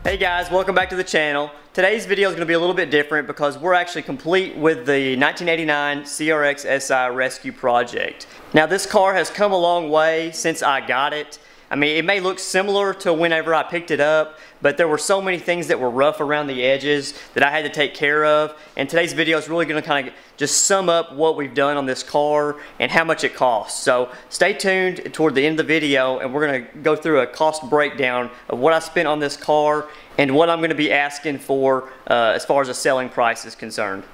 Hey guys, welcome back to the channel. Today's video is going to be a little bit different because we're actually complete with the 1989 CRX SI rescue project. Now this car has come a long way since I got it. I mean, it may look similar to whenever I picked it up, but there were so many things that were rough around the edges that I had to take care of. And today's video is really going to kind of just sum up what we've done on this car and how much it costs. So stay tuned toward the end of the video and we're going to go through a cost breakdown of what I spent on this car and what I'm going to be asking for as far as the selling price is concerned.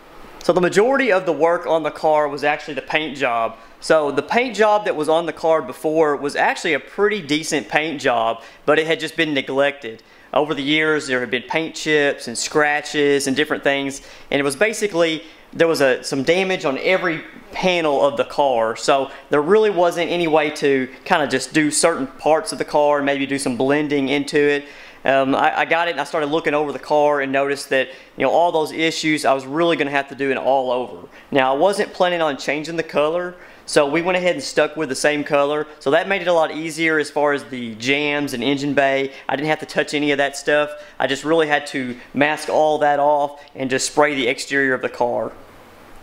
So the majority of the work on the car was actually the paint job. So the paint job that was on the car before was actually a pretty decent paint job, but it had just been neglected. Over the years there had been paint chips and scratches and different things, and it was basically, there was some damage on every panel of the car, so there really wasn't any way to kind of just do certain parts of the car and maybe do some blending into it. I got it and I started looking over the car and noticed that, you know, all those issues I was really going to have to do it all over. Now I wasn't planning on changing the color, so we went ahead and stuck with the same color, so that made it a lot easier as far as the jams and engine bay. I didn't have to touch any of that stuff. I just really had to mask all that off and just spray the exterior of the car.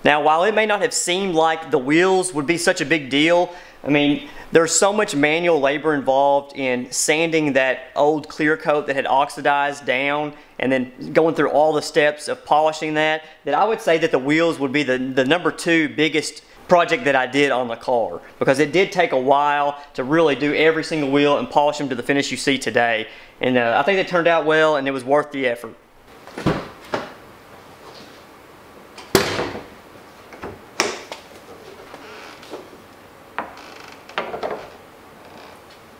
Now while it may not have seemed like the wheels would be such a big deal, I mean, there's so much manual labor involved in sanding that old clear coat that had oxidized down and then going through all the steps of polishing that I would say that the wheels would be the number 2 biggest project that I did on the car, because it did take a while to really do every single wheel and polish them to the finish you see today. And I think it turned out well and it was worth the effort.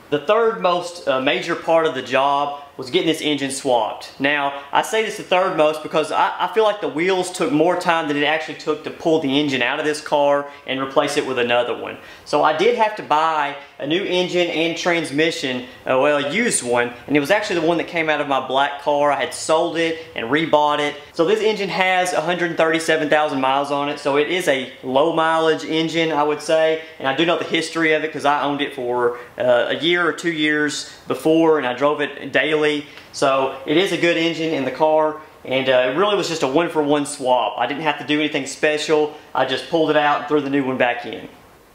The third most major part of the job was getting this engine swapped. Now, I say this the third most because I feel like the wheels took more time than it actually took to pull the engine out of this car and replace it with another one. So I did have to buy a new engine and transmission, well, a used one, and it was actually the one that came out of my black car. I had sold it and rebought it. So this engine has 137,000 miles on it, so it is a low mileage engine, I would say, and I do know the history of it because I owned it for a year or 2 years before and I drove it daily. So it is a good engine in the car, and it really was just a one-for-one swap. I didn't have to do anything special. I just pulled it out and threw the new one back in.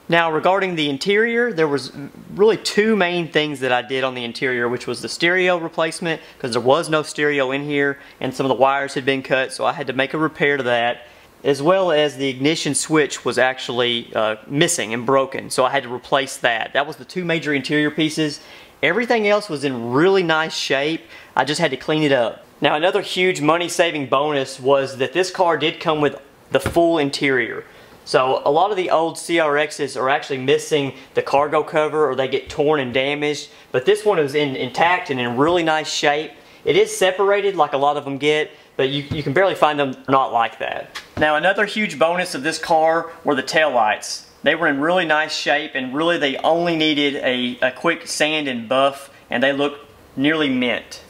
Now regarding the interior, there was really 2 main things that I did on the interior, which was the stereo replacement, because there was no stereo in here and some of the wires had been cut, so I had to make a repair to that, as well as the ignition switch was actually missing and broken, so I had to replace that. That was the 2 major interior pieces. Everything else was in really nice shape. I just had to clean it up. Now another huge money-saving bonus was that this car did come with the full interior. So a lot of the old CRXs are actually missing the cargo cover, or they get torn and damaged, but this one is intact and in really nice shape. It is separated like a lot of them get, but you can barely find them not like that. Now another huge bonus of this car were the taillights. They were in really nice shape, and really they only needed a quick sand and buff, and they look nearly mint.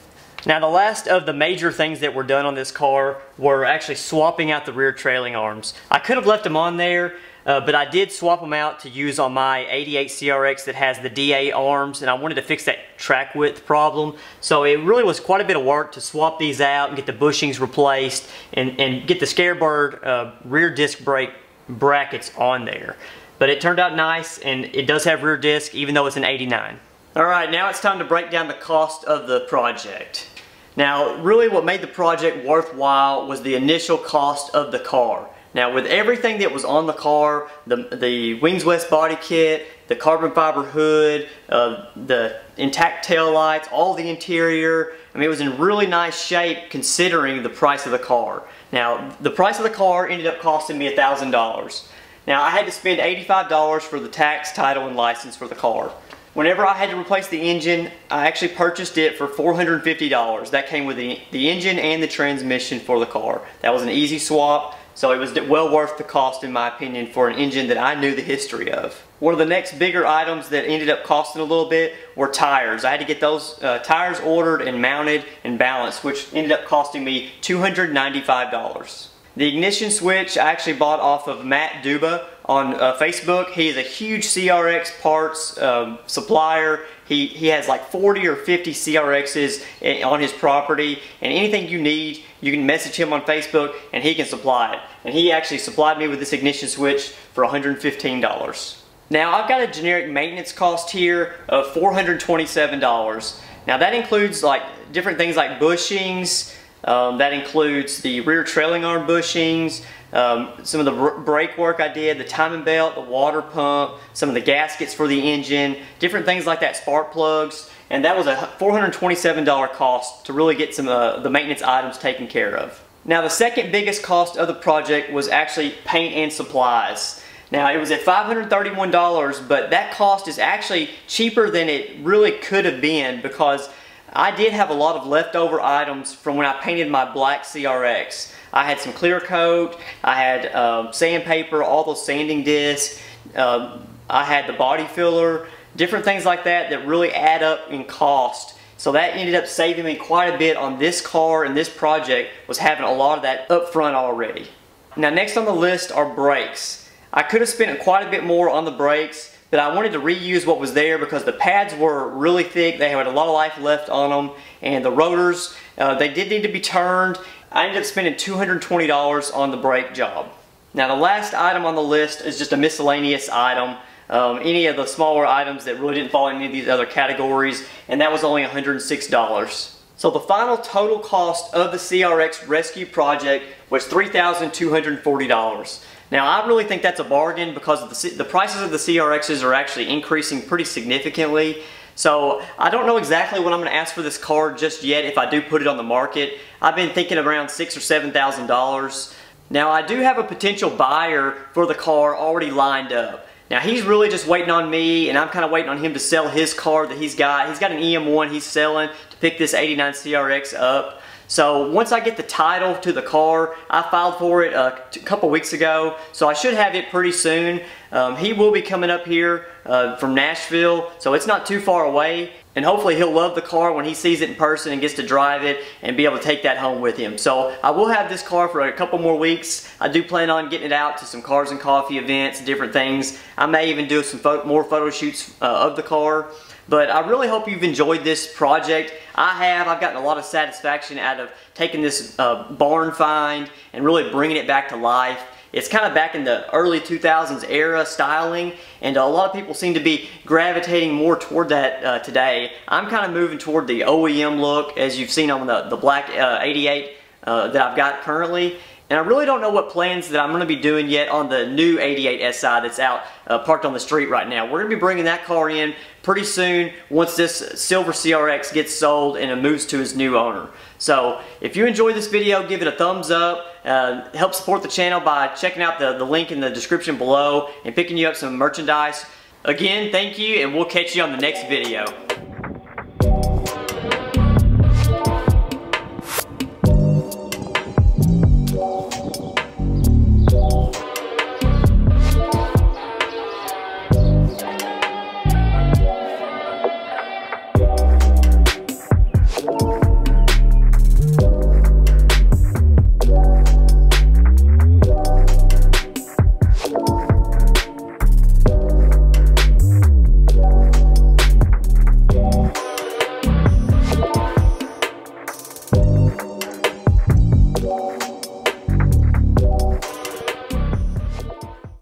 Now the last of the major things that were done on this car were actually swapping out the rear trailing arms. I could have left them on there, but I did swap them out to use on my 88 CRX that has the DA arms, and I wanted to fix that track width problem. So it really was quite a bit of work to swap these out and get the bushings replaced and get the Scarebird rear disc brake brackets on there. But it turned out nice, and it does have rear disc even though it's an 89. Alright, now it's time to break down the cost of the project. Now really what made the project worthwhile was the initial cost of the car. Now with everything that was on the car, the Wings West body kit, the carbon fiber hood, the intact tail lights, all the interior, I mean it was in really nice shape considering the price of the car. Now the price of the car ended up costing me $1,000. Now I had to spend $85 for the tax, title, and license for the car. Whenever I had to replace the engine, I actually purchased it for $450. That came with the engine and the transmission for the car. That was an easy swap, so it was well worth the cost in my opinion for an engine that I knew the history of. One of the next bigger items that ended up costing a little bit were tires. I had to get those tires ordered and mounted and balanced, which ended up costing me $295. The ignition switch I actually bought off of Matt Duba on Facebook. He is a huge CRX parts supplier. He has like 40 or 50 CRXs on his property, and anything you need, you can message him on Facebook and he can supply it. And he actually supplied me with this ignition switch for $115. Now I've got a generic maintenance cost here of $427. Now that includes like different things like bushings, that includes the rear trailing arm bushings, some of the brake work I did, the timing belt, the water pump, some of the gaskets for the engine, different things like that, spark plugs, and that was a $427 cost to really get some of the maintenance items taken care of. Now the second biggest cost of the project was actually paint and supplies. Now it was at $531, but that cost is actually cheaper than it really could have been because I did have a lot of leftover items from when I painted my black CRX. I had some clear coat, I had sandpaper, all those sanding discs, I had the body filler, different things like that that really add up in cost. So that ended up saving me quite a bit on this car, and this project was having a lot of that up front already. Now next on the list are brakes. I could have spent quite a bit more on the brakes, but I wanted to reuse what was there because the pads were really thick, they had a lot of life left on them, and the rotors, they did need to be turned. I ended up spending $220 on the brake job. Now the last item on the list is just a miscellaneous item, any of the smaller items that really didn't fall in any of these other categories, and that was only $106. So the final total cost of the CRX rescue project was $3,240. Now I really think that's a bargain because the prices of the CRXs are actually increasing pretty significantly. So I don't know exactly what I'm going to ask for this car just yet if I do put it on the market. I've been thinking around $6,000 or $7,000. Now I do have a potential buyer for the car already lined up. Now he's really just waiting on me, and I'm kind of waiting on him to sell his car that he's got. He's got an EM1 he's selling to pick this '89 CRX up. So once I get the title to the car, I filed for it a couple weeks ago, so I should have it pretty soon. He will be coming up here from Nashville, so it's not too far away. And hopefully he'll love the car when he sees it in person and gets to drive it and be able to take that home with him. So I will have this car for a couple more weeks. I do plan on getting it out to some Cars and Coffee events, different things. I may even do some more photo shoots of the car. But I really hope you've enjoyed this project. I've gotten a lot of satisfaction out of taking this barn find and really bringing it back to life. It's kind of back in the early 2000s era styling, and a lot of people seem to be gravitating more toward that today. I'm kind of moving toward the OEM look, as you've seen on the black 88 that I've got currently. And I really don't know what plans that I'm going to be doing yet on the new 88 SI that's out parked on the street right now. We're going to be bringing that car in pretty soon once this silver CRX gets sold and it moves to its new owner. So if you enjoyed this video, give it a thumbs up. Help support the channel by checking out the link in the description below and picking you up some merchandise. Again, thank you, and we'll catch you on the next video.